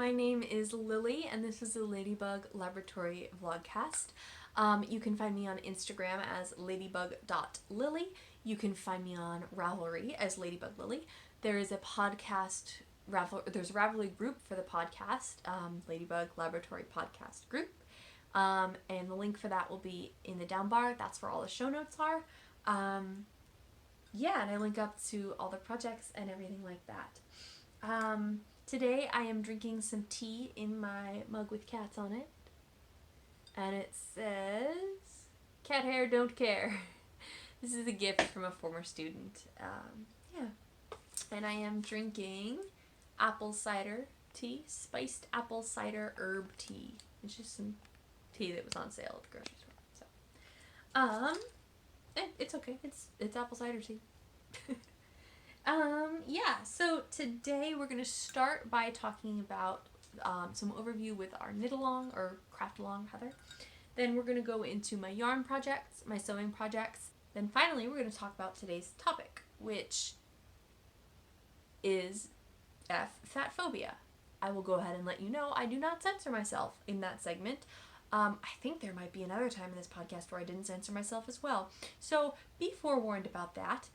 my name is Lily and this is the Ladybug Laboratory Vlogcast. You can find me on Instagram as ladybug.lily. You can find me on Ravelry as ladybuglily. There is a podcast, there's a Ravelry group for the podcast, Ladybug Laboratory Podcast Group. And the link for that will be in the down bar. That's where all the show notes are. Yeah, and I link up to all the projects and everything like that. Today I am drinking some tea in my mug with cats on it. And it says, "Cat hair, don't care." This is a gift from a former student. Yeah. And I am drinking apple cider tea, spiced apple cider herb tea. It's just some tea that was on sale at the grocery store. So, it's okay. It's apple cider tea. Yeah, so today we're going to start by talking about some overview with our knit along or craft along rather. Then we're going to go into my yarn projects, my sewing projects. Then finally we're going to talk about today's topic, which is fatphobia. I will go ahead and let you know I do not censor myself in that segment. I think there might be another time in this podcast where I didn't censor myself as well. So be forewarned about that.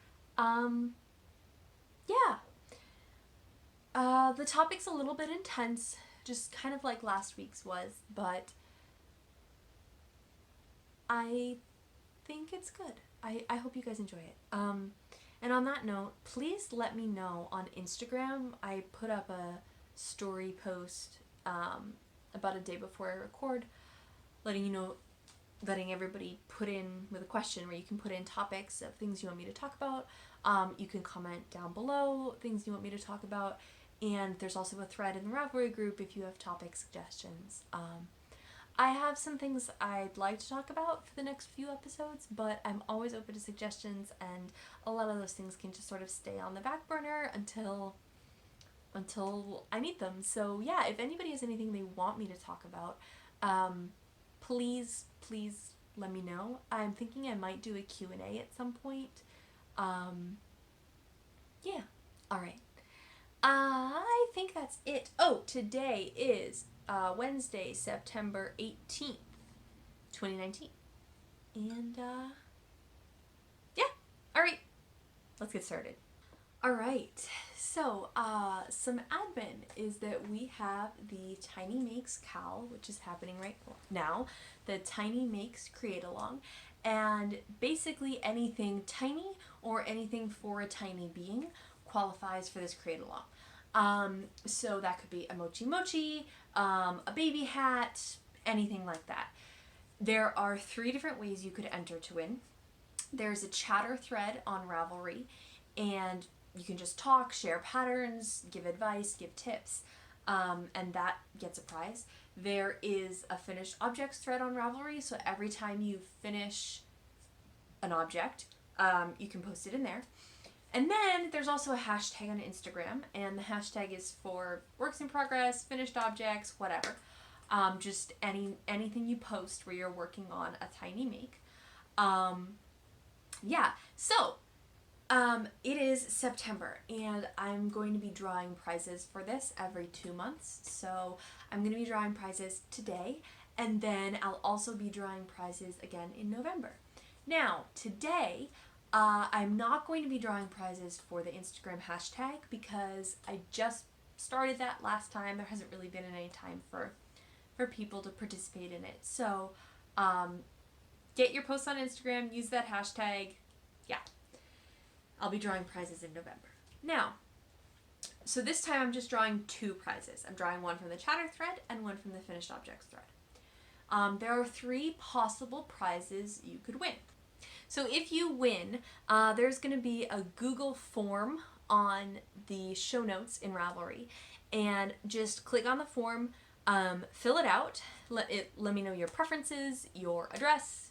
Yeah. The topic's a little bit intense, just kind of like last week's was, but I think it's good. I hope you guys enjoy it. And on that note, please let me know on Instagram. I put up a story post about a day before I record, letting everybody put in with a question where you can put in topics of things you want me to talk about. You can comment down below things you want me to talk about, and there's also a thread in the Ravelry group if you have topic suggestions. I have some things I'd like to talk about for the next few episodes, but I'm always open to suggestions, and a lot of those things can just sort of stay on the back burner until I need them. So yeah, if anybody has anything they want me to talk about, please let me know. I'm thinking I might do a Q&A at some point. Yeah. Alright. I think that's it. Oh, today is Wednesday, September 18th, 2019. And yeah. Alright. Let's get started. Alright. So, some admin is that we have the Tiny Makes Cal, which is happening right now. The Tiny Makes Create Along. And basically anything tiny or anything for a tiny being qualifies for this Create Along. So that could be a mochi mochi, a baby hat, anything like that. There are 3 different ways you could enter to win. There's a chatter thread on Ravelry, and you can just talk, share patterns, give advice, give tips, and that gets a prize. There is a finished objects thread on Ravelry, so every time you finish an object, you can post it in there. And then there's also a hashtag on Instagram, and the hashtag is for works in progress, finished objects, whatever. Just anything you post where you're working on a tiny make. Yeah, so it is September, and I'm going to be drawing prizes for this every 2 months. So I'm going to be drawing prizes today, and then I'll also be drawing prizes again in November. Now, today, I'm not going to be drawing prizes for the Instagram hashtag because I just started that last time. There hasn't really been any time for people to participate in it. So, get your posts on Instagram, use that hashtag. Yeah. I'll be drawing prizes in November. Now, so this time I'm just drawing 2 prizes. I'm drawing one from the chatter thread and one from the finished objects thread. There are 3 possible prizes you could win. So if you win, there's going to be a Google form on the show notes in Ravelry, and just click on the form, fill it out, let me know your preferences, your address,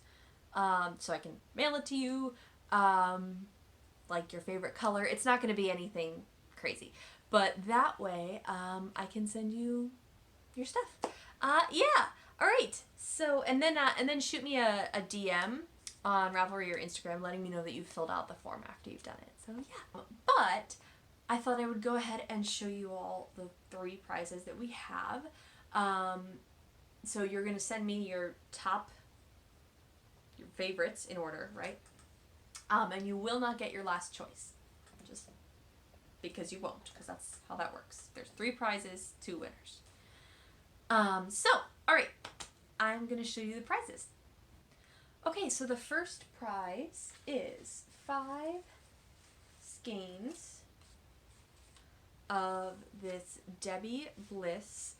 so I can mail it to you, like your favorite color. It's not going to be anything crazy, but that way I can send you your stuff. Yeah. All right. So and then shoot me a DM on Ravelry or Instagram letting me know that you've filled out the form after you've done it. So yeah. But I thought I would go ahead and show you all the 3 prizes that we have. So you're going to send me your favorites in order, right? And you will not get your last choice. Just because you won't, because that's how that works. There's 3 prizes, 2 winners. All right, I'm going to show you the prizes. Okay, so the first prize is 5 skeins of this Debbie Bliss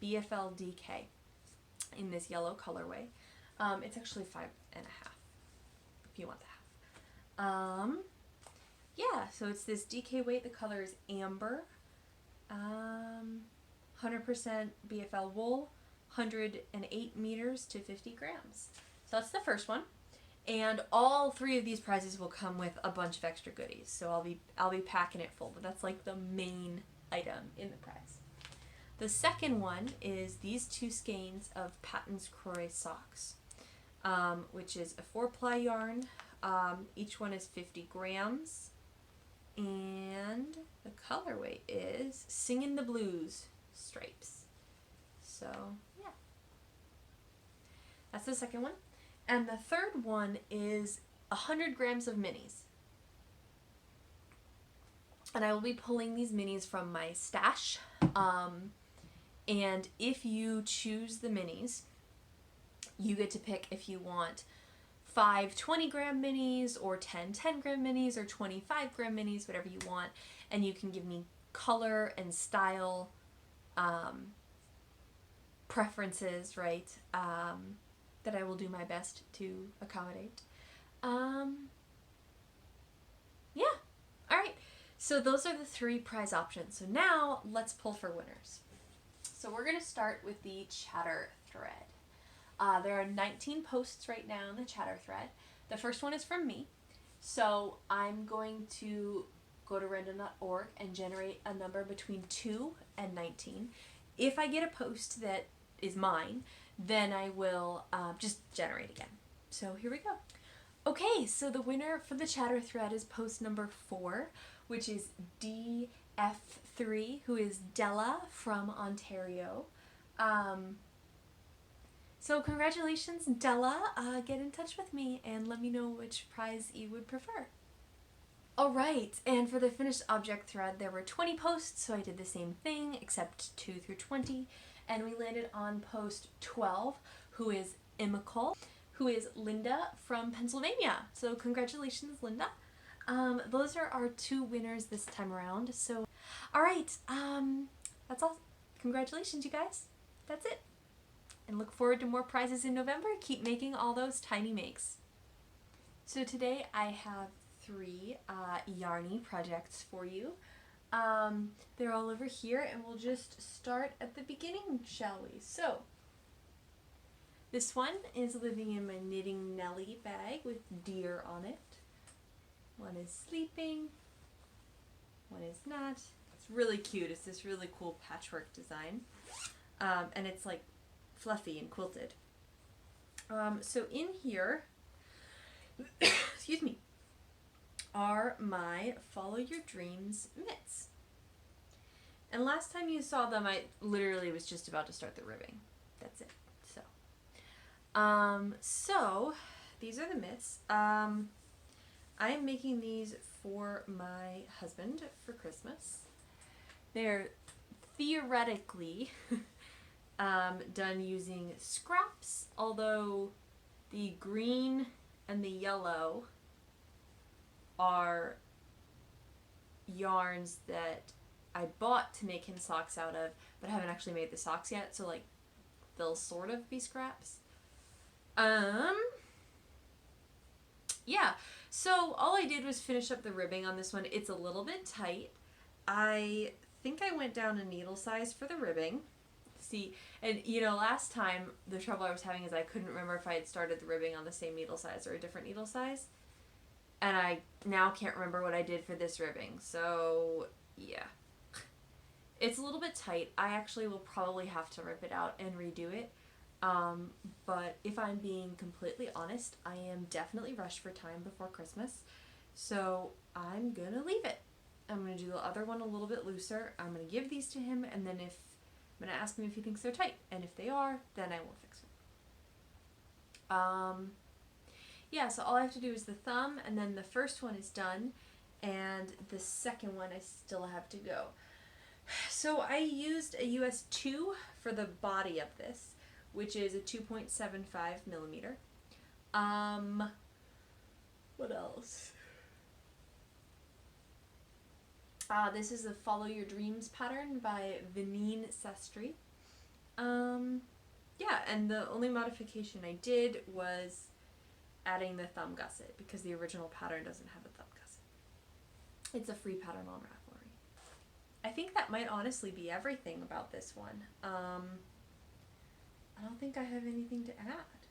BFL DK in this yellow colorway. It's actually 5.5 if you want the half. Yeah, so it's this DK weight. The color is amber. 100% BFL wool, 108 meters to 50 grams. So that's the first one. And all 3 of these prizes will come with a bunch of extra goodies. So I'll be packing it full, but that's like the main item in the prize. The second one is these 2 skeins of Patton's Croy socks, which is a 4-ply yarn. Each one is 50 grams. And the colorway is Singin' the Blues stripes. So, yeah. That's the second one. And the third one is 100 grams of minis. And I will be pulling these minis from my stash. And if you choose the minis, you get to pick if you want 5 20-gram minis or 10 10-gram minis or 25-gram minis, whatever you want. And you can give me color and style preferences, right? That I will do my best to accommodate. Yeah. All right. So those are the 3 prize options. So now let's pull for winners. So we're going to start with the chatter thread. There are 19 posts right now in the chatter thread. The first one is from me. So I'm going to go to random.org and generate a number between 2 and 19. If I get a post that is mine, then I will just generate again. So here we go. Okay, so the winner for the chatter thread is post number 4, which is DF3, who is Della from Ontario. So congratulations, Della. Get in touch with me and let me know which prize you would prefer. Alright, and for the finished object thread, there were 20 posts, so I did the same thing, except 2 through 20. And we landed on post 12, who is Imicol, who is Linda from Pennsylvania. So congratulations, Linda. Those are our 2 winners this time around. So, alright, that's all. Congratulations, you guys. That's it. And look forward to more prizes in November. Keep making all those tiny makes. So today I have 3 yarny projects for you. They're all over here, and we'll just start at the beginning, shall we? So, this one is living in my Knitting Nelly bag with deer on it. One is sleeping, one is not. It's really cute. It's this really cool patchwork design. And it's like fluffy and quilted. So in here, excuse me, are my Follow Your Dreams mitts. And last time you saw them, I literally was just about to start the ribbing. That's it. So these are the mitts. I am making these for my husband for Christmas. They're theoretically done using scraps, although the green and the yellow are yarns that I bought to make him socks out of, but I haven't actually made the socks yet, so like they'll sort of be scraps. Yeah, so all I did was finish up the ribbing on this one. It's a little bit tight. I think I went down a needle size for the ribbing. See, and you know, last time the trouble I was having is I couldn't remember if I had started the ribbing on the same needle size or a different needle size. And I now can't remember what I did for this ribbing, so yeah. It's a little bit tight. I actually will probably have to rip it out and redo it. But if I'm being completely honest, I am definitely rushed for time before Christmas, so I'm gonna leave it. I'm going to do the other one a little bit looser. I'm going to give these to him, and then I'm going to ask him if he thinks they're tight. And if they are, then I will fix them. Yeah, so all I have to do is the thumb, and then the first one is done, and the second one I still have to go. So I used a US 2 for the body of this, which is a 2.75 millimeter. What else? This is a Follow Your Dreams pattern by Vinine Sastry. Yeah, and the only modification I did was adding the thumb gusset because the original pattern doesn't have a thumb gusset. It's a free pattern on Ravelry. I think that might honestly be everything about this one. I don't think I have anything to add.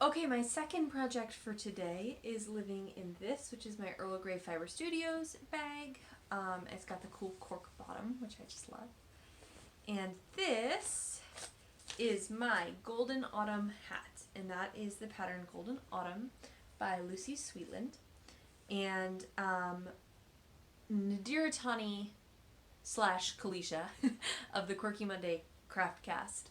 Okay, my second project for today is living in this, which is my Earl Grey Fiber Studios bag. It's got the cool cork bottom, which I just love. And this is my Golden Autumn hat, and that is the pattern Golden Autumn by Lucy Sweetland. And Nadiratani / Kalisha of the Quirky Monday Craftcast.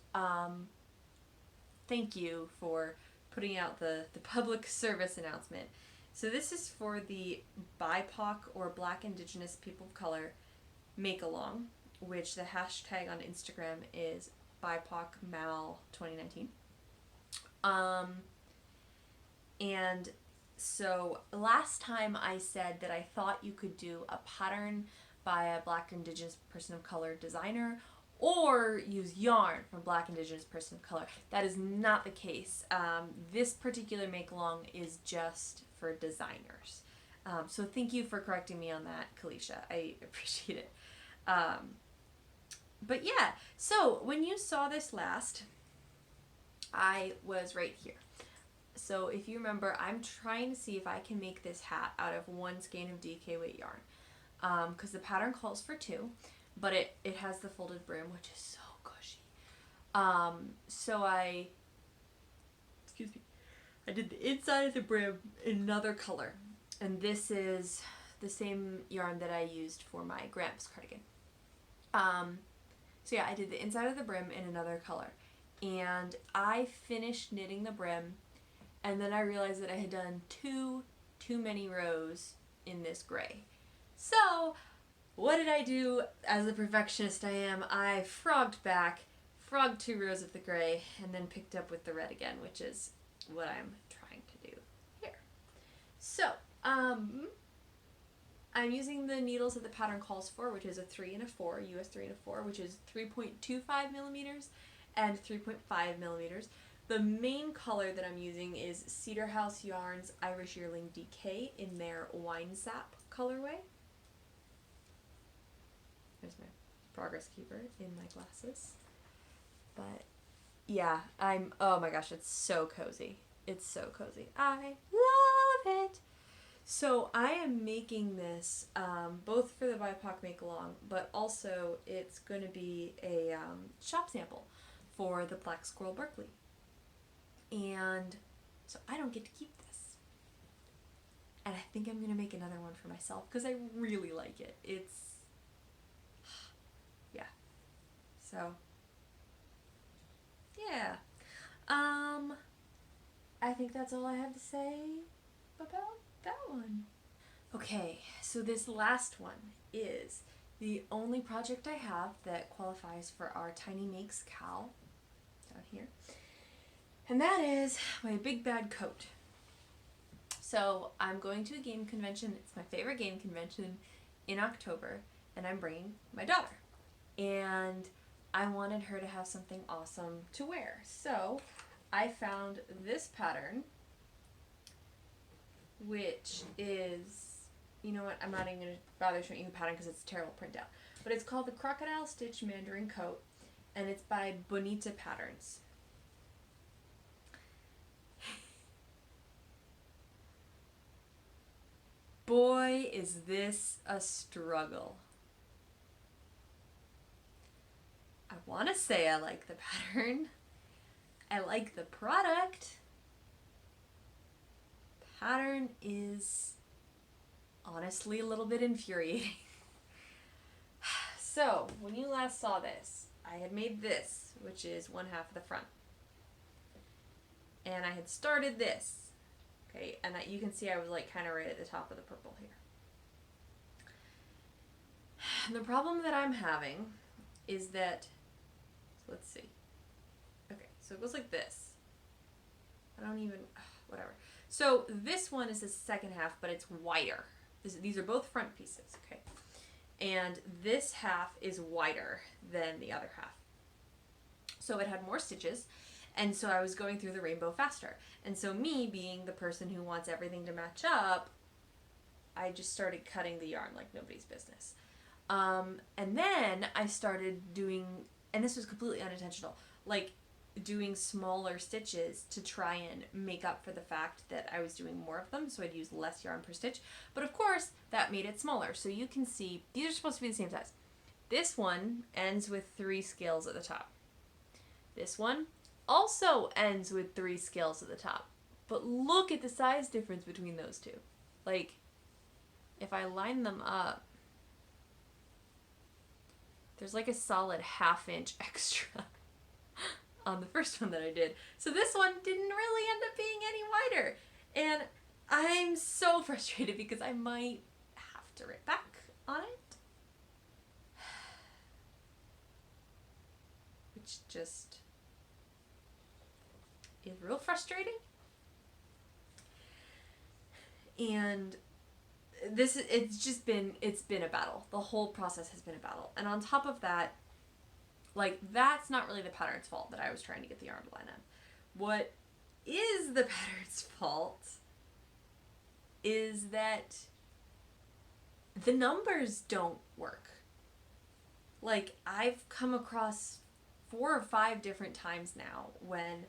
Thank you for putting out the public service announcement. So this is for the BIPOC or Black Indigenous People of Color make-along, which the hashtag on Instagram is BIPOCMAL2019. And so last time I said that I thought you could do a pattern by a Black Indigenous person of color designer or use yarn from Black Indigenous person of color. That is not the case. This particular make-along is just for designers. So thank you for correcting me on that, Kalisha. I appreciate it. But yeah, so when you saw this last, I was right here. So if you remember, I'm trying to see if I can make this hat out of 1 skein of DK weight yarn. Because the pattern calls for 2, but it has the folded brim, which is so cushy. So I did the inside of the brim in another color. And this is the same yarn that I used for my Gramps cardigan. So yeah, I did the inside of the brim in another color. And I finished knitting the brim, and then I realized that I had done too many rows in this gray. So what did I do as the perfectionist I am? I frogged 2 rows of the gray, and then picked up with the red again, which is what I'm trying to do here. So, I'm using the needles that the pattern calls for, which is a 3 and a 4, US 3 and a 4, which is 3.25 millimeters and 3.5 millimeters. The main color that I'm using is Cedar House Yarns Irish Yearling DK in their Wine Sap colorway. There's my progress keeper in my glasses. But yeah, oh my gosh, it's so cozy. It's so cozy. I love it. So I am making this both for the BIPOC make-along, but also it's going to be a shop sample for the Black Squirrel Berkeley. And so I don't get to keep this. And I think I'm going to make another one for myself because I really like it. It's, yeah. So, yeah. I think that's all I have to say about that one. Okay, so this last one is the only project I have that qualifies for our Tiny Makes cowl down here. And that is my big bad coat. So I'm going to a game convention. It's my favorite game convention in October, and I'm bringing my daughter. And I wanted her to have something awesome to wear. So I found this pattern, which is, you know what, I'm not even going to bother showing you the pattern because it's a terrible printout. But it's called the Crocodile Stitch Mandarin Coat, and it's by Bonita Patterns. Boy, is this a struggle. I want to say I like the pattern. I like the product. Pattern is honestly a little bit infuriating. So, when you last saw this, I had made this, which is 1/2 of the front. And I had started this. Okay, and you can see I was like kind of right at the top of the purple here. And the problem that I'm having is that, let's see. Okay, so it goes like this. I don't even, whatever. So this one is the second half, but it's wider. These are both front pieces, okay? And this half is wider than the other half. So it had more stitches, and so I was going through the rainbow faster. And so me, being the person who wants everything to match up, I just started cutting the yarn like nobody's business. And then I started doing, and this was completely unintentional, like doing smaller stitches to try and make up for the fact that I was doing more of them, so I'd use less yarn per stitch. But of course, that made it smaller. So you can see, these are supposed to be the same size. This one ends with 3 scales at the top. This one also ends with 3 scales at the top. But look at the size difference between those two. Like, if I line them up, there's like a solid 1/2 inch extra on the first one that I did. So this one didn't really end up being any wider. And I'm so frustrated because I might have to rip back on it. Which just is real frustrating. And it's been a battle. The whole process has been a battle. And on top of that, like, that's not really the pattern's fault that I was trying to get the yarn to line up. What is the pattern's fault is that the numbers don't work. Like, I've come across 4 or 5 different times now when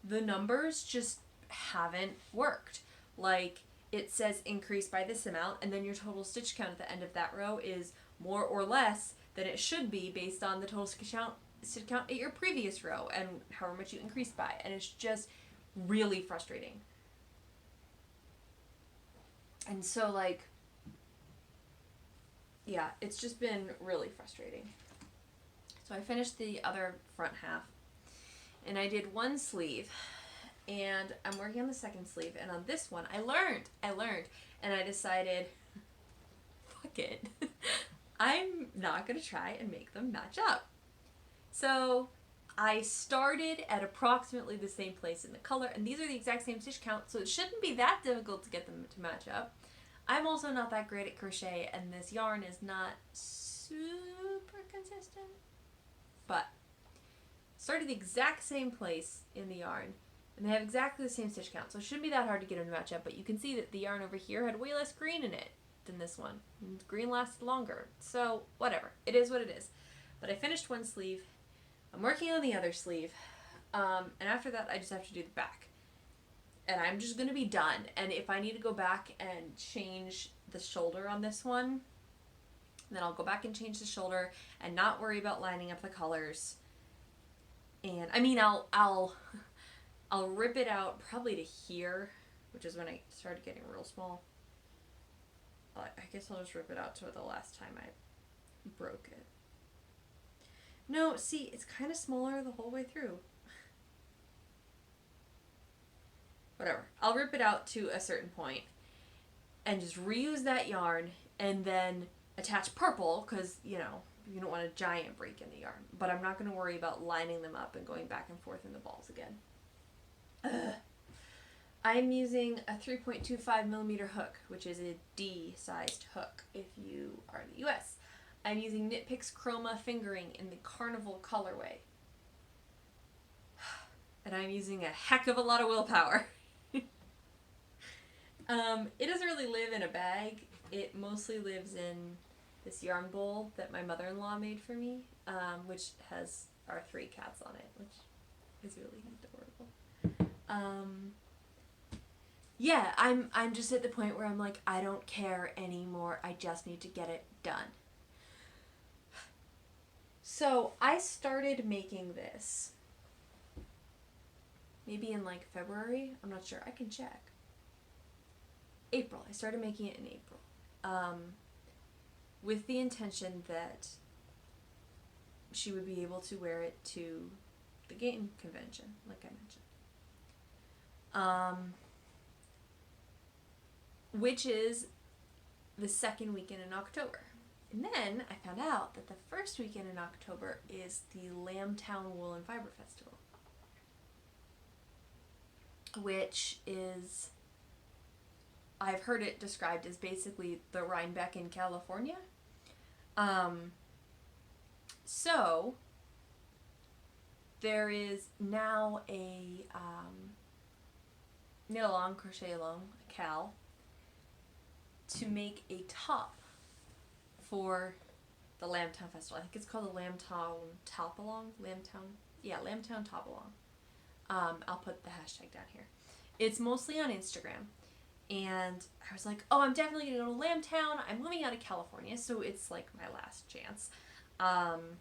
the numbers just haven't worked. Like, it says increase by this amount, and then your total stitch count at the end of that row is more or less than it should be based on the total stitch count at your previous row and however much you increased by. And it's just really frustrating. And so, like, yeah, it's just been really frustrating. So I finished the other front half, and I did one sleeve, and I'm working on the second sleeve, and on this one, I learned, and I decided, fuck it. I'm not going to try and make them match up. So I started at approximately the same place in the color, and these are the exact same stitch count, so it shouldn't be that difficult to get them to match up. I'm also not that great at crochet, and this yarn is not super consistent, but started the exact same place in the yarn, and they have exactly the same stitch count, so it shouldn't be that hard to get them to match up. But you can see that the yarn over here had way less green in it than this one. And green lasted longer, so whatever. It is what it is. But I finished one sleeve. I'm working on the other sleeve, and after that I just have to do the back. And I'm just going to be done. And if I need to go back and change the shoulder on this one, then I'll go back and change the shoulder and not worry about lining up the colors. And I mean, I'll rip it out probably to here, which is when I started getting real small. I guess I'll just rip it out to the last time I broke it. No, see, it's kind of smaller the whole way through. Whatever. I'll rip it out to a certain point and just reuse that yarn and then attach purple because, you know, you don't want a giant break in the yarn. But I'm not going to worry about lining them up and going back and forth in the balls again. I'm using a 3.25 millimeter hook, which is a D-sized hook if you are in the US. I'm using Knit Picks Chroma fingering in the Carnival colorway. And I'm using a heck of a lot of willpower. It doesn't really live in a bag. It mostly lives in this yarn bowl that my mother-in-law made for me, which has our 3 cats on it, which is really adorable. Yeah, I'm just at the point where I'm like, I don't care anymore. I just need to get it done. So I started making this maybe in like February. I'm not sure. I can check. April. I started making it in April. with the intention that she would be able to wear it to the game convention, like I mentioned. Which is the second weekend in October. And then I found out that the first weekend in October is the Lambtown Wool and Fiber Festival, which is, I've heard it described as basically the Rhinebeck in California. So there is now a knit along, crochet along, a cal, to make a top for the Lambtown Festival. I think it's called the Lambtown Top Along. Lambtown Top Along. I'll put the hashtag down here. It's mostly on Instagram. And I was like, oh, I'm definitely going to go to Lambtown. I'm moving out of California, so it's like my last chance. And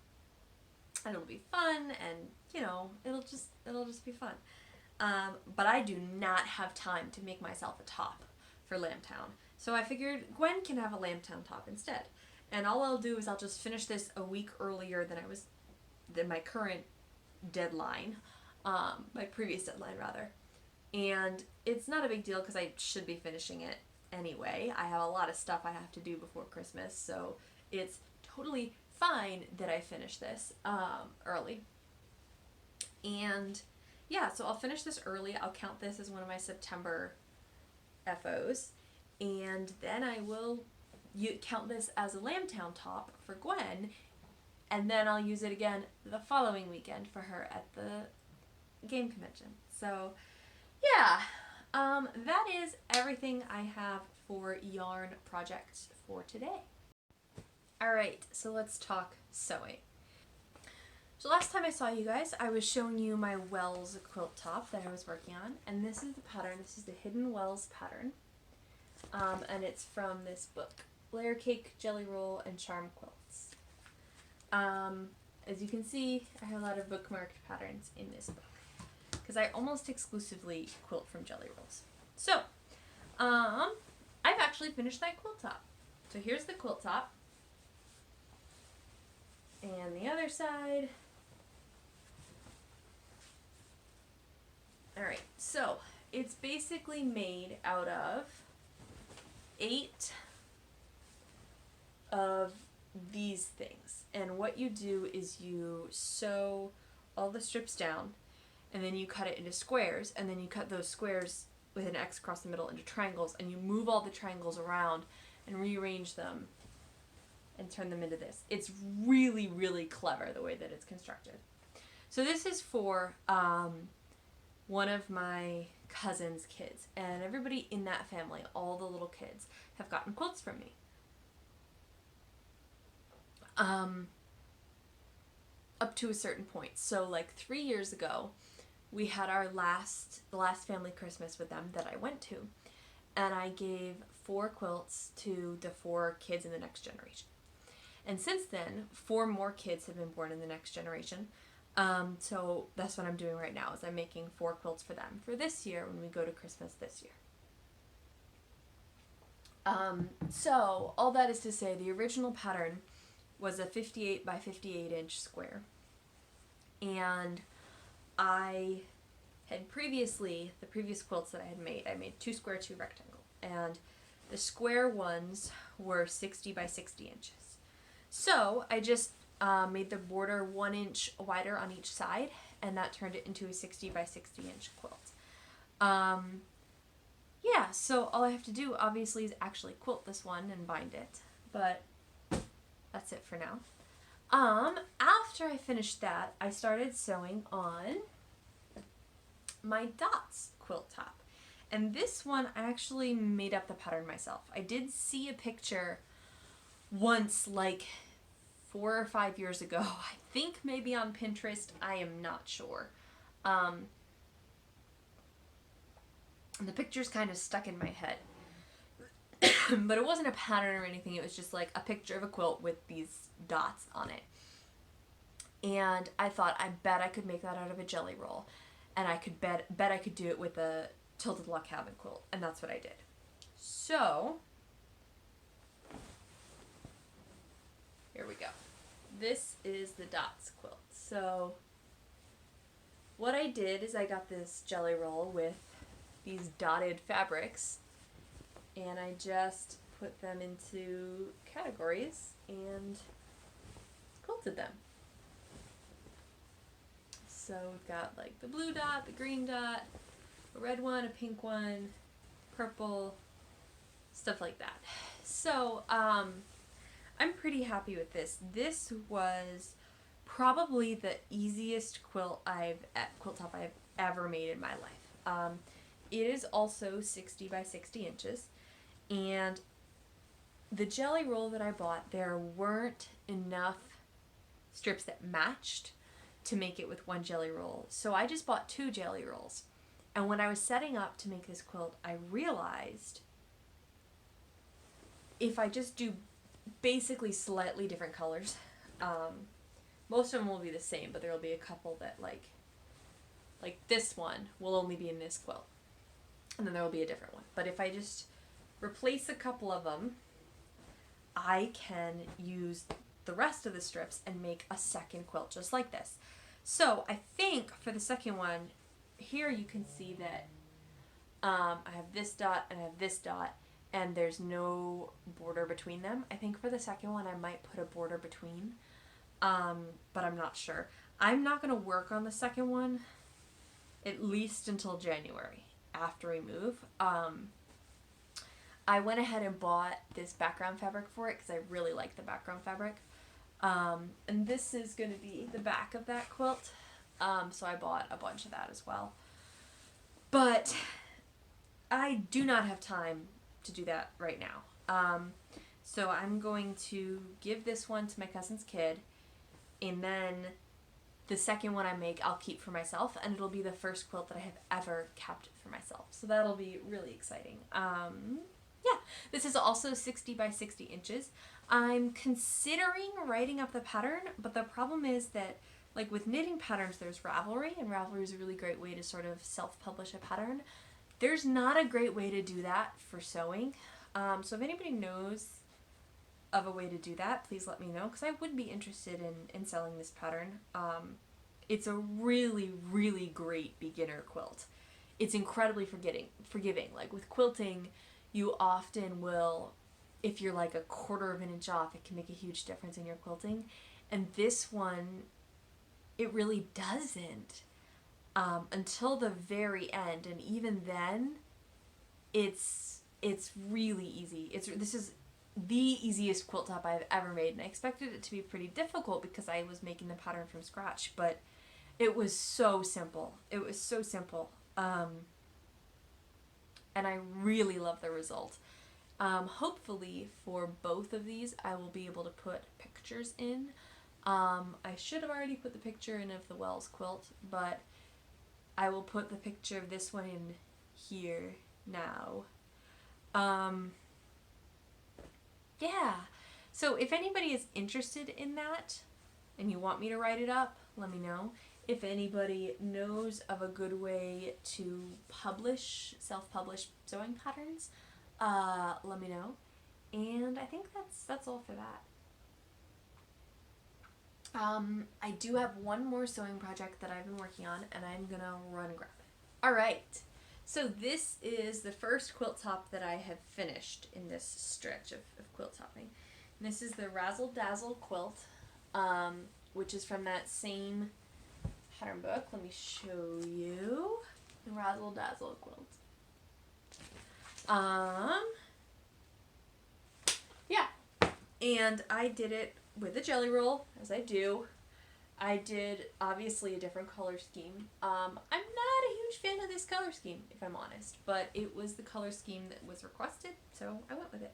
it'll be fun, and, you know, it'll just be fun. But I do not have time to make myself a top for Lambtown. So I figured Gwen can have a Lambtown top instead. And all I'll do is I'll just finish this a week earlier than my current deadline, my previous deadline rather. And it's not a big deal because I should be finishing it anyway. I have a lot of stuff I have to do before Christmas, so it's totally fine that I finish this early. And yeah, so I'll finish this early. I'll count this as one of my September FOs. And then I will count this as a Lambtown top for Gwen. And then I'll use it again the following weekend for her at the game convention. So yeah, that is everything I have for yarn projects for today. Alright, so let's talk sewing. So last time I saw you guys, I was showing you my Wells quilt top that I was working on, and this is the pattern. This is the Hidden Wells pattern, and it's from this book, Layer Cake, Jelly Roll, and Charm Quilts. As you can see, I have a lot of bookmarked patterns in this book, because I almost exclusively quilt from jelly rolls. So, I've actually finished that quilt top. So here's the quilt top. And the other side. Alright, so it's basically made out of 8 of these things. And what you do is you sew all the strips down, and then you cut it into squares, and then you cut those squares with an X across the middle into triangles, and you move all the triangles around and rearrange them and turn them into this. It's really, really clever the way that it's constructed. So this is for one of my cousin's kids, and everybody in that family, all the little kids, have gotten quilts from me. Up to a certain point. So like 3 years ago, we had the last family Christmas with them that I went to, and I gave 4 quilts to the 4 kids in the next generation. And since then, 4 more kids have been born in the next generation. So that's what I'm doing right now, is I'm making 4 quilts for them for this year when we go to Christmas this year. So all that is to say, the original pattern was a 58 by 58 inch square. And I had previously, the previous quilts that I made 2 square, 2 rectangle. And the square ones were 60 by 60 inches. So I just made the border 1 inch wider on each side, and that turned it into a 60 by 60 inch quilt. Yeah, so all I have to do obviously is actually quilt this one and bind it, but that's it for now. After I finished that, I started sewing on my Dots quilt top. And this one, I actually made up the pattern myself. I did see a picture once, like 4 or 5 years ago. I think maybe on Pinterest. I am not sure. The picture's kind of stuck in my head. But it wasn't a pattern or anything. It was just like a picture of a quilt with these dots on it. And I thought, I bet I could make that out of a jelly roll. And I could bet I could do it with a Tilted Log Cabin quilt. And that's what I did. So we go. This is the dots quilt. So what I did is I got this jelly roll with these dotted fabrics, and I just put them into categories and quilted them. So we've got like the blue dot, the green dot, a red one, a pink one, purple, stuff like that. So I'm pretty happy with this. This was probably the easiest quilt top I've ever made in my life. It is also 60 by 60 inches, and the jelly roll that I bought, there weren't enough strips that matched to make it with one jelly roll. So I just bought 2 jelly rolls. And when I was setting up to make this quilt, I realized if I just do basically slightly different colors, most of them will be the same, but there will be a couple that like this one will only be in this quilt, and then there will be a different one. But if I just replace a couple of them, I can use the rest of the strips and make a second quilt just like this. So I think for the second one, here you can see that I have this dot and I have this dot, and there's no border between them. I think for the second one I might put a border between, but I'm not sure. I'm not going to work on the second one at least until January after we move. I went ahead and bought this background fabric for it because I really like the background fabric. And this is going to be the back of that quilt. So I bought a bunch of that as well. But I do not have time to do that right now. So I'm going to give this one to my cousin's kid, and then the second one I make I'll keep for myself, and it'll be the first quilt that I have ever kept for myself. So that'll be really exciting. Yeah, this is also 60 by 60 inches. I'm considering writing up the pattern, but the problem is that, like with knitting patterns, there's Ravelry, and Ravelry is a really great way to sort of self-publish a pattern. There's not a great way to do that for sewing. So if anybody knows of a way to do that, please let me know, because I would be interested in selling this pattern. It's a really, really great beginner quilt. It's incredibly forgiving. Like with quilting, you often will, if you're like a quarter of an inch off, it can make a huge difference in your quilting. And this one, it really doesn't until the very end. And even then, it's really easy. This is the easiest quilt top I've ever made, and I expected it to be pretty difficult because I was making the pattern from scratch, but it was so simple. It was so simple. And I really love the result. Hopefully for both of these I will be able to put pictures in. I should have already put the picture in of the Wells quilt, but I will put the picture of this one in here now. Yeah, so if anybody is interested in that and you want me to write it up, let me know. If anybody knows of a good way to self-publish sewing patterns, let me know. And I think that's all for that. I do have one more sewing project that I've been working on, and I'm gonna run and grab it. Alright, so this is the first quilt top that I have finished in this stretch of quilt topping. And this is the Razzle Dazzle quilt, which is from that same pattern book. Let me show you the Razzle Dazzle quilt. Yeah, and I did it with a jelly roll, as I do. I did obviously a different color scheme. I'm not a huge fan of this color scheme, if I'm honest, but it was the color scheme that was requested, so I went with it.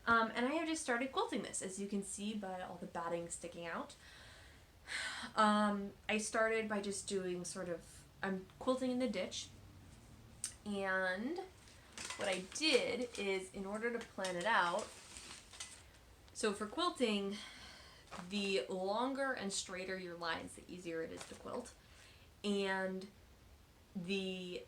And I have just started quilting this, as you can see by all the batting sticking out. I started by just doing I'm quilting in the ditch, and what I did is, in order to plan it out, so for quilting, the longer and straighter your lines, the easier it is to quilt, and the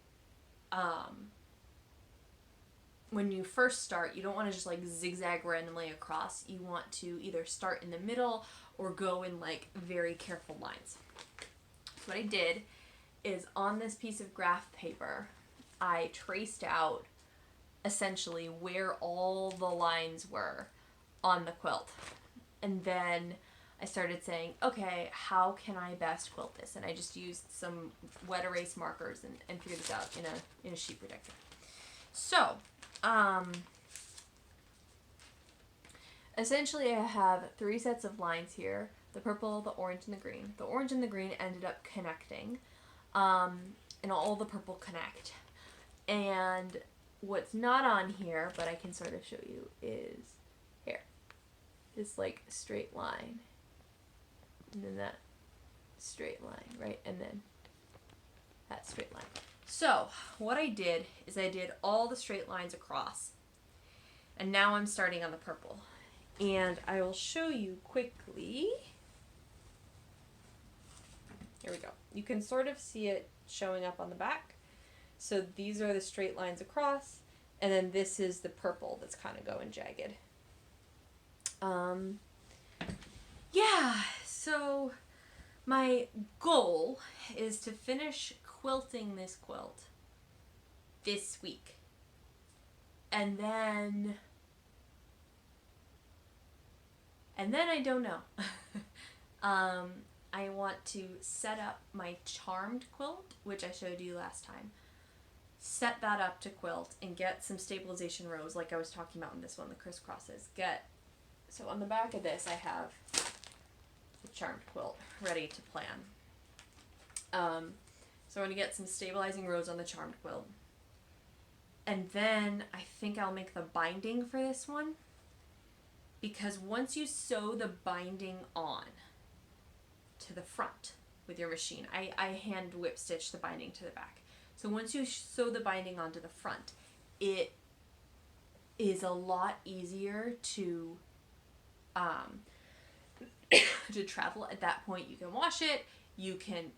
when you first start, you don't want to just like zigzag randomly across. You want to either start in the middle or go in like very careful lines. So what I did is on this piece of graph paper, I traced out essentially where all the lines were on the quilt. And then I started saying, okay, how can I best quilt this? And I just used some wet erase markers and figured this out in a sheet protector. So, essentially I have 3 sets of lines here: the purple, the orange, and the green. The orange and the green ended up connecting, and all the purple connect. And what's not on here, but I can sort of show you, is here. This like straight line. And then that straight line, right? And then that straight line. So what I did is I did all the straight lines across. And now I'm starting on the purple. And I will show you quickly. Here we go. You can sort of see it showing up on the back. So these are the straight lines across, and then this is the purple that's kind of going jagged. Yeah, so my goal is to finish quilting this quilt this week. And then I don't know. I want to set up my charmed quilt, which I showed you last time. Set that up to quilt and get some stabilization rows like I was talking about in this one, the crisscrosses. So on the back of this I have the charmed quilt ready to plan. So I'm going to get some stabilizing rows on the charmed quilt. And then I think I'll make the binding for this one, because once you sew the binding on to the front with your machine, I hand whip stitch the binding to the back. So once you sew the binding onto the front, it is a lot easier to travel. At that point, you can wash it. You can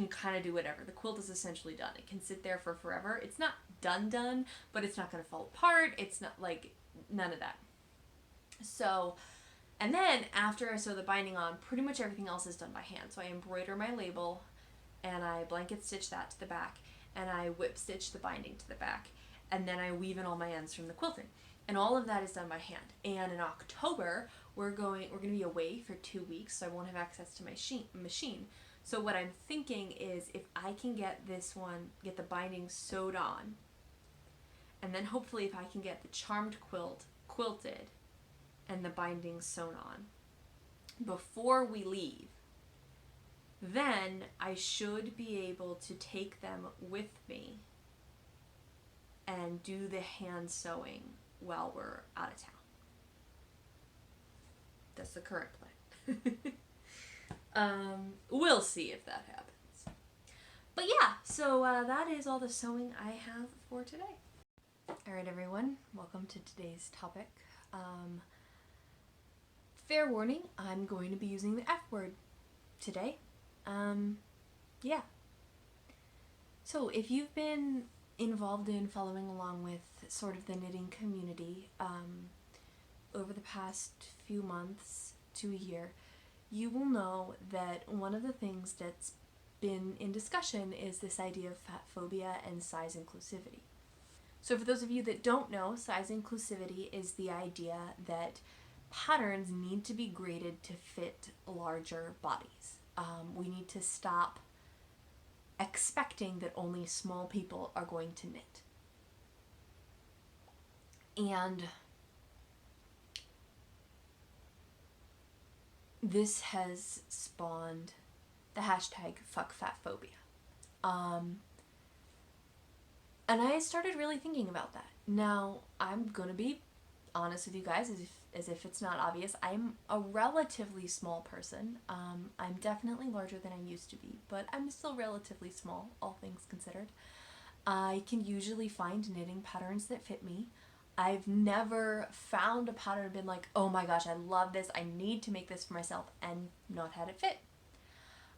kind of do whatever. The quilt is essentially done. It can sit there for forever. It's not done, but it's not going to fall apart. It's not like none of that. So, and then after I sew the binding on, pretty much everything else is done by hand. So I embroider my label, and I blanket stitch that to the back, and I whip stitch the binding to the back, and then I weave in all my ends from the quilting. And all of that is done by hand. And in October, we're going to be away for 2 weeks, so I won't have access to my machine. So what I'm thinking is, if I can get the binding sewed on, and then hopefully if I can get the charmed quilt quilted and the binding sewn on before we leave, then I should be able to take them with me and do the hand sewing while we're out of town. That's the current plan. We'll see if that happens. But yeah, so that is all the sewing I have for today. Alright everyone, welcome to today's topic. Fair warning, I'm going to be using the F word today. Yeah. So if you've been involved in following along with sort of the knitting community over the past few months to a year, you will know that one of the things that's been in discussion is this idea of fatphobia and size inclusivity. So for those of you that don't know, size inclusivity is the idea that patterns need to be graded to fit larger bodies. We need to stop expecting that only small people are going to knit. And this has spawned the hashtag #FuckFatphobia. And I started really thinking about that. Now, I'm gonna be honest with you guys, as if it's not obvious. I'm a relatively small person. I'm definitely larger than I used to be, but I'm still relatively small, all things considered. I can usually find knitting patterns that fit me. I've never found a pattern and been like, oh my gosh, I love this, I need to make this for myself, and not had it fit.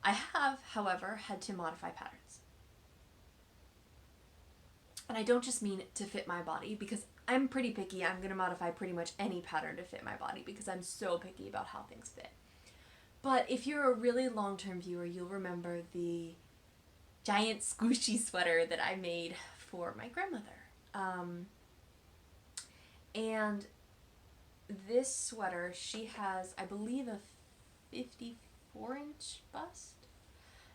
I have, however, had to modify patterns. And I don't just mean to fit my body, because I'm pretty picky. I'm going to modify pretty much any pattern to fit my body because I'm so picky about how things fit. But if you're a really long-term viewer, you'll remember the giant squishy sweater that I made for my grandmother. And this sweater, she has, I believe, a 54-inch bust.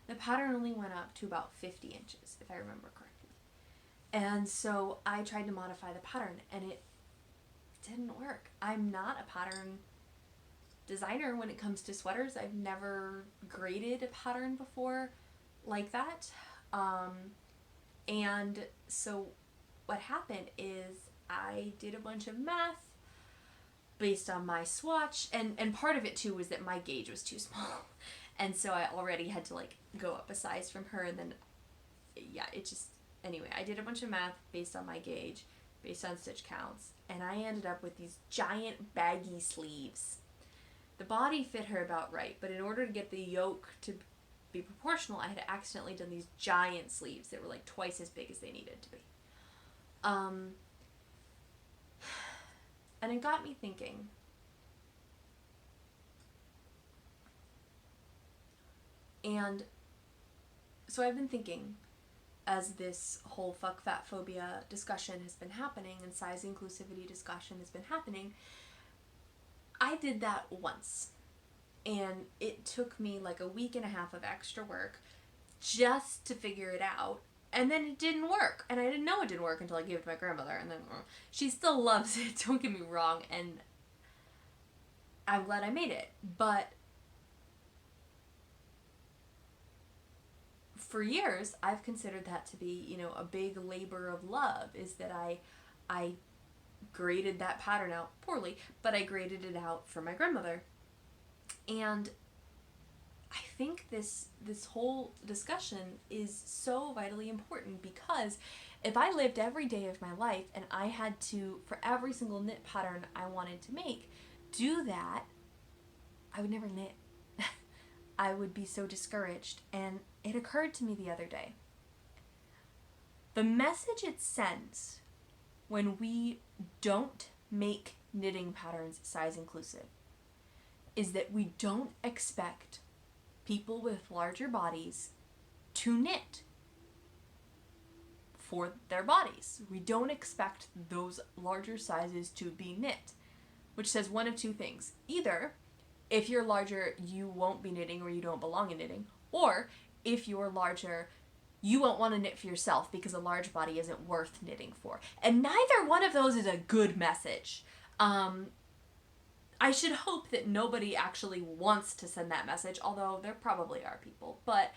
The pattern only went up to about 50 inches, if I remember correctly. And so I tried to modify the pattern, and it didn't work. I'm not a pattern designer when it comes to sweaters. I've never graded a pattern before like that. And so what happened is I did a bunch of math based on my swatch, and part of it too was that my gauge was too small. And so I already had to like go up a size from her, and then yeah, it just, anyway, I did a bunch of math based on my gauge, based on stitch counts, and I ended up with these giant baggy sleeves. The body fit her about right, but in order to get the yoke to be proportional, I had accidentally done these giant sleeves that were like twice as big as they needed to be. And it got me thinking, and so I've been thinking, as this whole fuck fatphobia discussion has been happening and size inclusivity discussion has been happening, I did that once, and it took me like a week and a half of extra work just to figure it out, and then it didn't work, and I didn't know it didn't work until I gave it to my grandmother, and then she still loves it, don't get me wrong, and I'm glad I made it, but for years I've considered that to be, you know, a big labor of love, is that I graded that pattern out poorly, but I graded it out for my grandmother. And I think this whole discussion is so vitally important, because if I lived every day of my life and I had to, for every single knit pattern I wanted to make, do that, I would never knit. I would be so discouraged. And it occurred to me the other day, the message it sends when we don't make knitting patterns size inclusive is that we don't expect people with larger bodies to knit for their bodies. We don't expect those larger sizes to be knit, which says one of two things. Either if you're larger, you won't be knitting or you don't belong in knitting, or if you're larger, you won't want to knit for yourself because a large body isn't worth knitting for. And neither one of those is a good message. I should hope that nobody actually wants to send that message, although there probably are people, but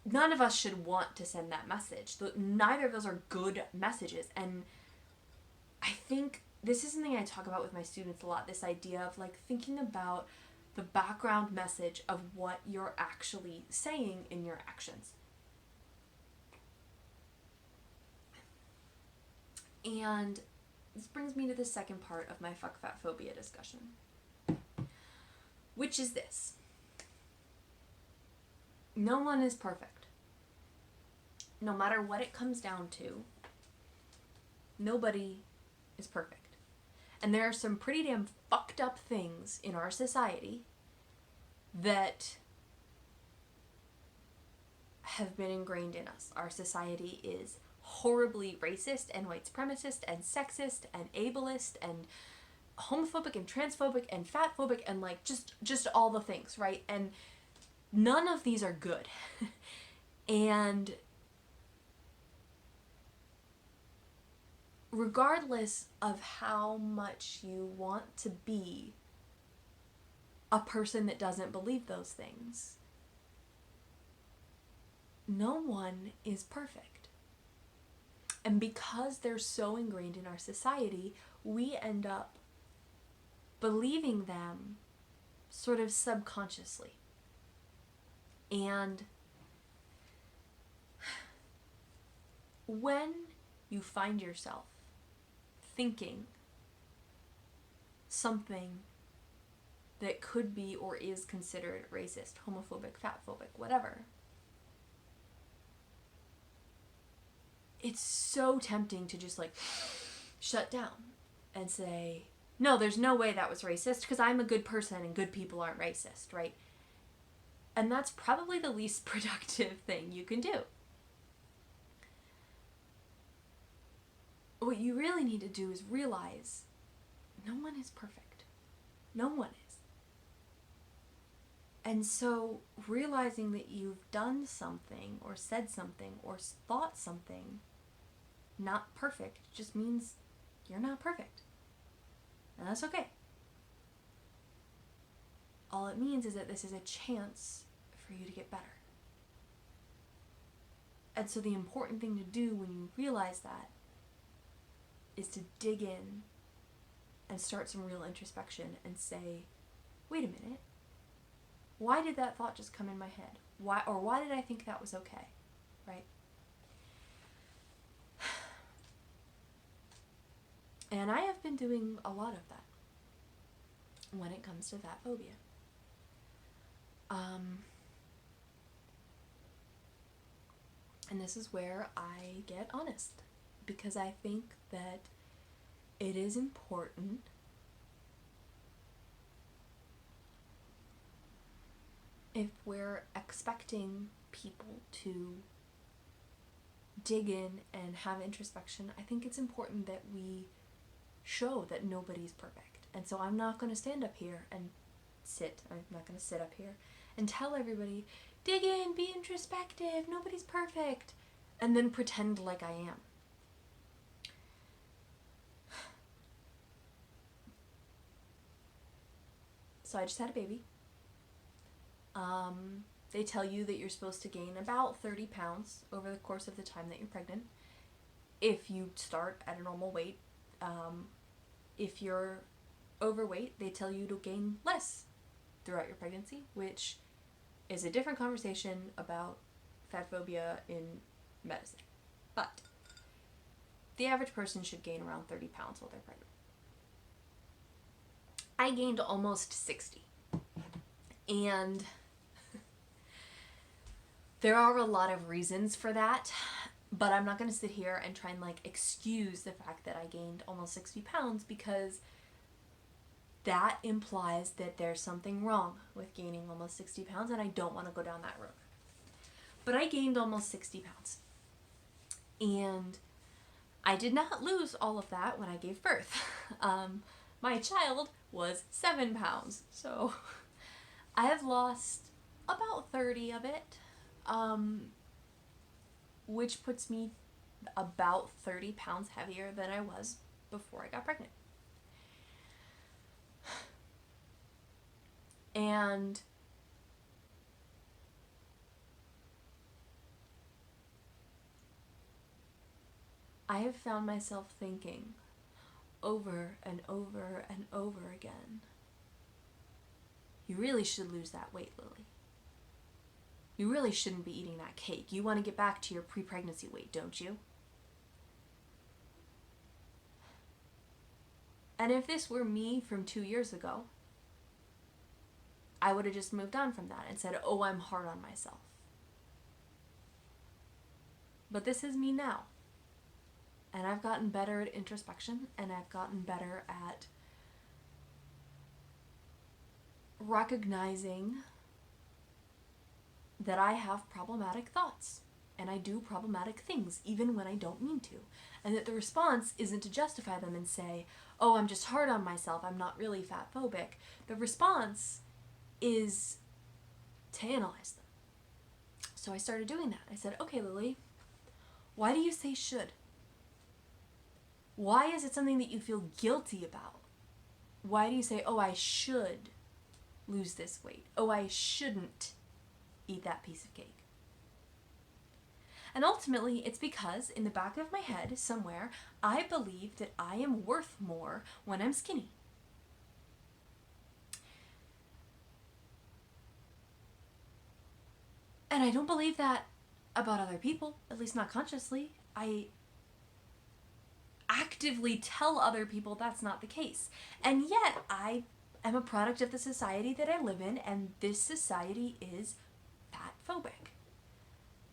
none of us should want to send that message. Neither of those are good messages. And I think this is something I talk about with my students a lot, this idea of like thinking about the background message of what you're actually saying in your actions. And this brings me to the second part of my fuck fatphobia discussion, which is this. No one is perfect. No matter what it comes down to, nobody is perfect. And there are some pretty damn fucked up things in our society that have been ingrained in us. Our society is horribly racist and white supremacist and sexist and ableist and homophobic and transphobic and fatphobic and like just all the things, right? And none of these are good. And regardless of how much you want to be a person that doesn't believe those things, no one is perfect. And because they're so ingrained in our society, we end up believing them sort of subconsciously. And when you find yourself thinking something that could be or is considered racist, homophobic, fatphobic, whatever, it's so tempting to just like shut down and say, no, there's no way that was racist because I'm a good person and good people aren't racist, right? And that's probably the least productive thing you can do. What you really need to do is realize no one is perfect. No one is. And so realizing that you've done something or said something or thought something not perfect just means you're not perfect. And that's okay. All it means is that this is a chance for you to get better. And so the important thing to do when you realize that is to dig in and start some real introspection and say, wait a minute, why did that thought just come in my head? Why did I think that was okay? Right? And I have been doing a lot of that when it comes to fatphobia. And this is where I get honest, because I think that it is important if we're expecting people to dig in and have introspection. I think it's important that we show that nobody's perfect. And so I'm not going to stand up here and I'm not going to sit up here and tell everybody, dig in, be introspective, nobody's perfect, and then pretend like I am. So I just had a baby. They tell you that you're supposed to gain about 30 pounds over the course of the time that you're pregnant if you start at a normal weight. If you're overweight, they tell you to gain less throughout your pregnancy, which is a different conversation about fatphobia in medicine. But the average person should gain around 30 pounds while they're pregnant. I gained almost 60. And there are a lot of reasons for that, but I'm not going to sit here and try and excuse the fact that I gained almost 60 pounds, because that implies that there's something wrong with gaining almost 60 pounds, and I don't want to go down that road. But I gained almost 60 pounds. And I did not lose all of that when I gave birth. My child was 7 pounds, so I have lost about 30 of it, which puts me about 30 pounds heavier than I was before I got pregnant. And I have found myself thinking over and over and over again, you really should lose that weight, Lily. You really shouldn't be eating that cake. You want to get back to your pre-pregnancy weight, don't you? And if this were me from 2 years ago, I would have just moved on from that and said, oh, I'm hard on myself. But this is me now. And I've gotten better at introspection, and I've gotten better at recognizing that I have problematic thoughts and I do problematic things even when I don't mean to, and that the response isn't to justify them and say, oh, I'm just hard on myself, I'm not really fatphobic. The response is to analyze them. So I started doing that. I said, okay, Lily, why do you say should? Why is it something that you feel guilty about? Why do you say, oh, I should lose this weight? Oh, I shouldn't eat that piece of cake? And ultimately, it's because in the back of my head somewhere, I believe that I am worth more when I'm skinny. And I don't believe that about other people, at least not consciously. I actively tell other people that's not the case. And yet, I am a product of the society that I live in, and this society is fatphobic.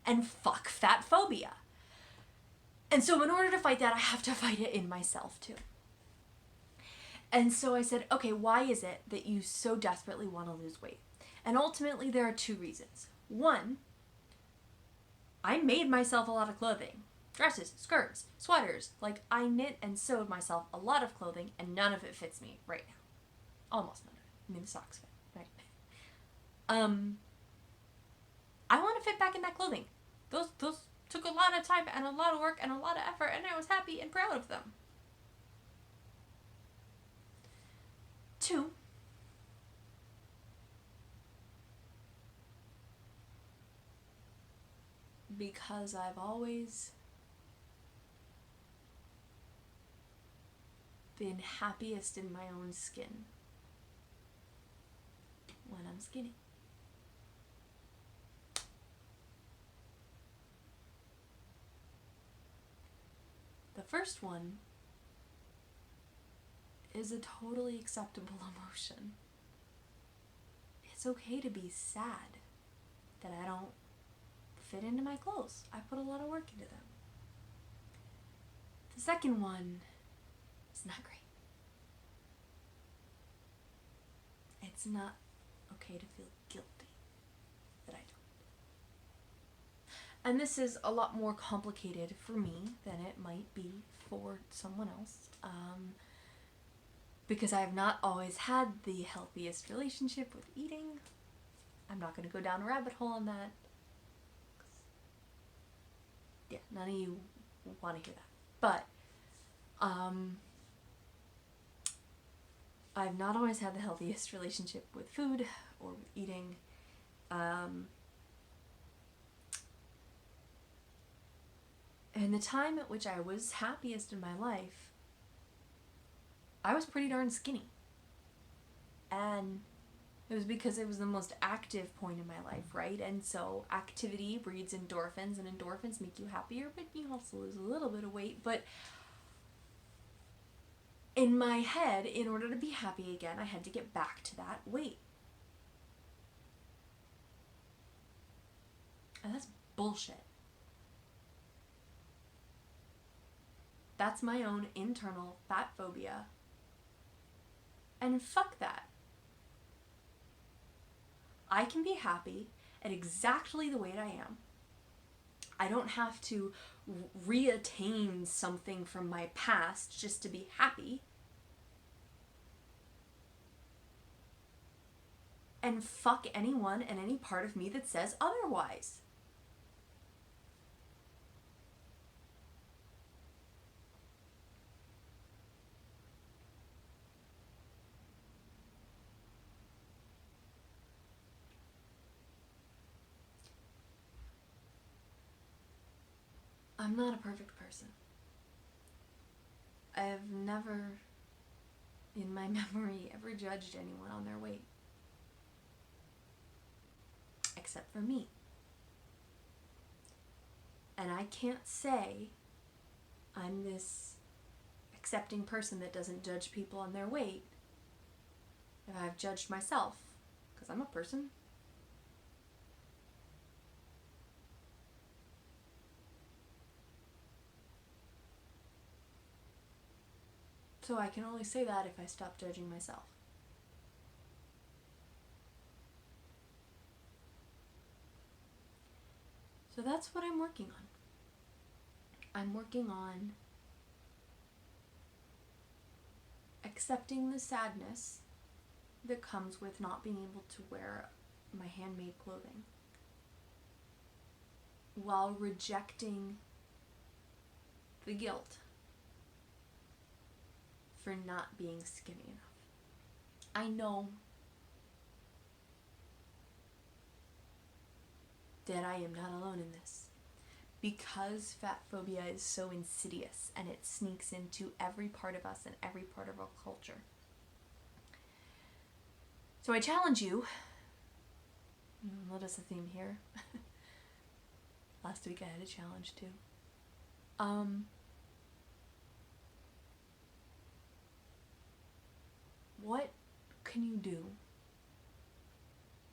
And fuck fatphobia. And so in order to fight that, I have to fight it in myself too. And so I said, okay, why is it that you so desperately want to lose weight? And ultimately, there are two reasons. One, I made myself a lot of clothing. Dresses, skirts, sweaters. Like, I knit and sewed myself a lot of clothing, and none of it fits me right now. Almost none of it. I mean, the socks fit, right? I want to fit back in that clothing. Those took a lot of time and a lot of work and a lot of effort, and I was happy and proud of them. Two, because I've always been happiest in my own skin when I'm skinny. The first one is a totally acceptable emotion. It's okay to be sad that I don't fit into my clothes. I put a lot of work into them. The second one is not great. It's not okay to feel guilty that I don't. And this is a lot more complicated for me than it might be for someone else. Because I have not always had the healthiest relationship with eating. I'm not going to go down a rabbit hole on that. Yeah, none of you want to hear that. But I've not always had the healthiest relationship with food or with eating. And the time at which I was happiest in my life, I was pretty darn skinny. And it was because it was the most active point in my life, right? And so activity breeds endorphins, and endorphins make you happier, but you also lose a little bit of weight. But in my head, in order to be happy again, I had to get back to that weight. And that's bullshit. That's my own internal fat phobia. And fuck that. I can be happy at exactly the weight I am. I don't have to reattain something from my past just to be happy. And fuck anyone and any part of me that says otherwise. I'm not a perfect person. I've never, in my memory, ever judged anyone on their weight. Except for me. And I can't say I'm this accepting person that doesn't judge people on their weight if I've judged myself, because I'm a person. So I can only say that if I stop judging myself. So that's what I'm working on. I'm working on accepting the sadness that comes with not being able to wear my handmade clothing, while rejecting the guilt for not being skinny enough. I know that I am not alone in this, because fat phobia is so insidious and it sneaks into every part of us and every part of our culture. So I challenge you, notice a theme here. Last week I had a challenge too. What can you do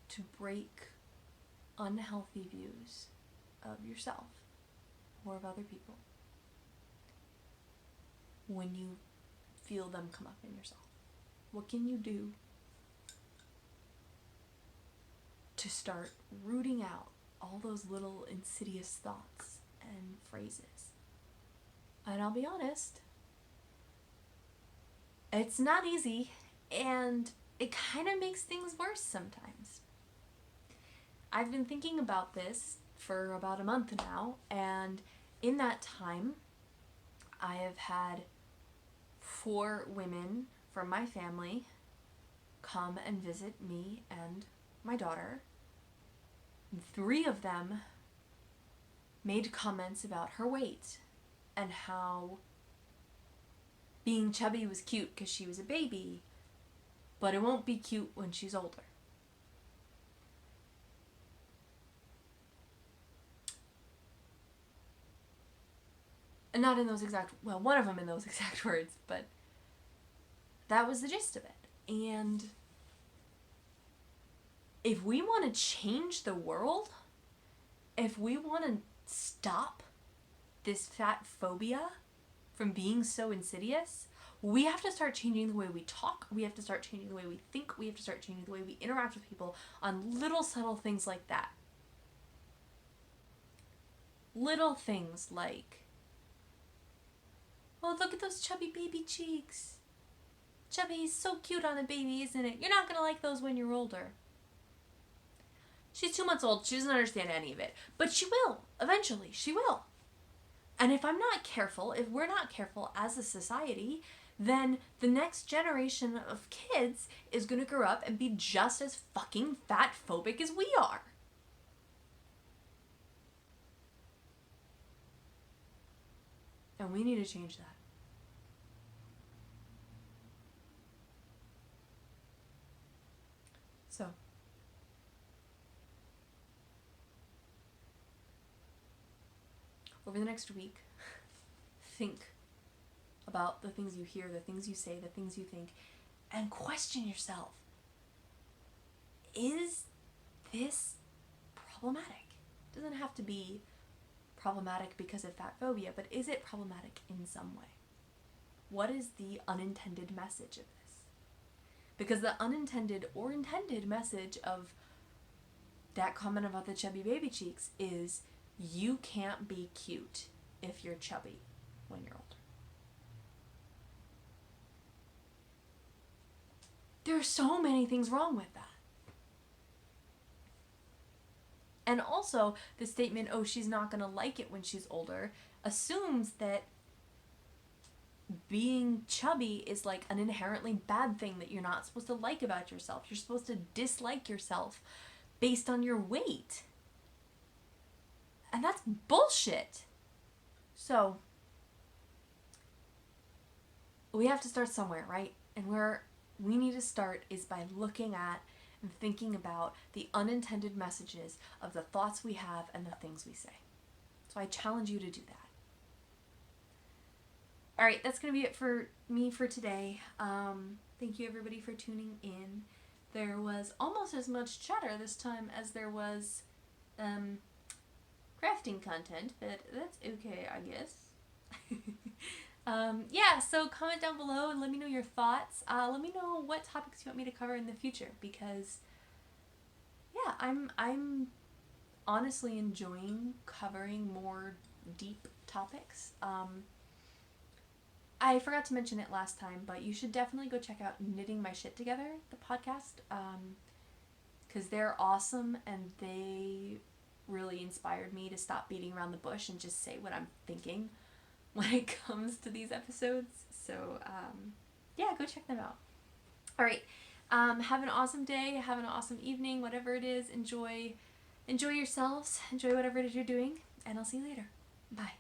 to break unhealthy views of yourself or of other people? when you feel them come up in yourself? What can you do to start rooting out all those little insidious thoughts and phrases? And I'll be honest, it's not easy, and it kind of makes things worse sometimes. I've been thinking about this for about a month now, and in that time, I have had 4 women from my family come and visit me and my daughter. 3 of them made comments about her weight and how being chubby was cute because she was a baby, but it won't be cute when she's older. And not in those exact, well, one of them in those exact words, but that was the gist of it. And if we want to change the world, if we want to stop this fat phobia from being so insidious, we have to start changing the way we talk. We have to start changing the way we think. We have to start changing the way we interact with people on little subtle things like that. Little things like, oh, look at those chubby baby cheeks. Chubby is so cute on a baby, isn't it? You're not going to like those when you're older. She's 2 months old. She doesn't understand any of it. But she will. Eventually, she will. And if I'm not careful, if we're not careful as a society, then the next generation of kids is going to grow up and be just as fucking fat phobic as we are. And we need to change that. So, over the next week, think about the things you hear, the things you say, the things you think, and question yourself. Is this problematic? It doesn't have to be problematic because of fat phobia, but is it problematic in some way? What is the unintended message of this? Because the unintended or intended message of that comment about the chubby baby cheeks is you can't be cute if you're chubby when you're older. There are so many things wrong with that. And also, the statement, oh, she's not going to like it when she's older, assumes that being chubby is like an inherently bad thing that you're not supposed to like about yourself. You're supposed to dislike yourself based on your weight. And that's bullshit. So, we have to start somewhere, right? And where we need to start is by looking at and thinking about the unintended messages of the thoughts we have and the things we say. So I challenge you to do that. All right, that's going to be it for me for today. Thank you everybody for tuning in. There was almost as much chatter this time as there was crafting content, but that's okay, I guess. Yeah, so comment down below and let me know your thoughts. Let me know what topics you want me to cover in the future, because yeah, I'm honestly enjoying covering more deep topics. I forgot to mention it last time, but you should definitely go check out Knitting My Shit Together, the podcast, because they're awesome and they really inspired me to stop beating around the bush and just say what I'm thinking when it comes to these episodes. So, yeah, go check them out. All right, have an awesome day, have an awesome evening, whatever it is. Enjoy yourselves, enjoy whatever it is you're doing, and I'll see you later. Bye.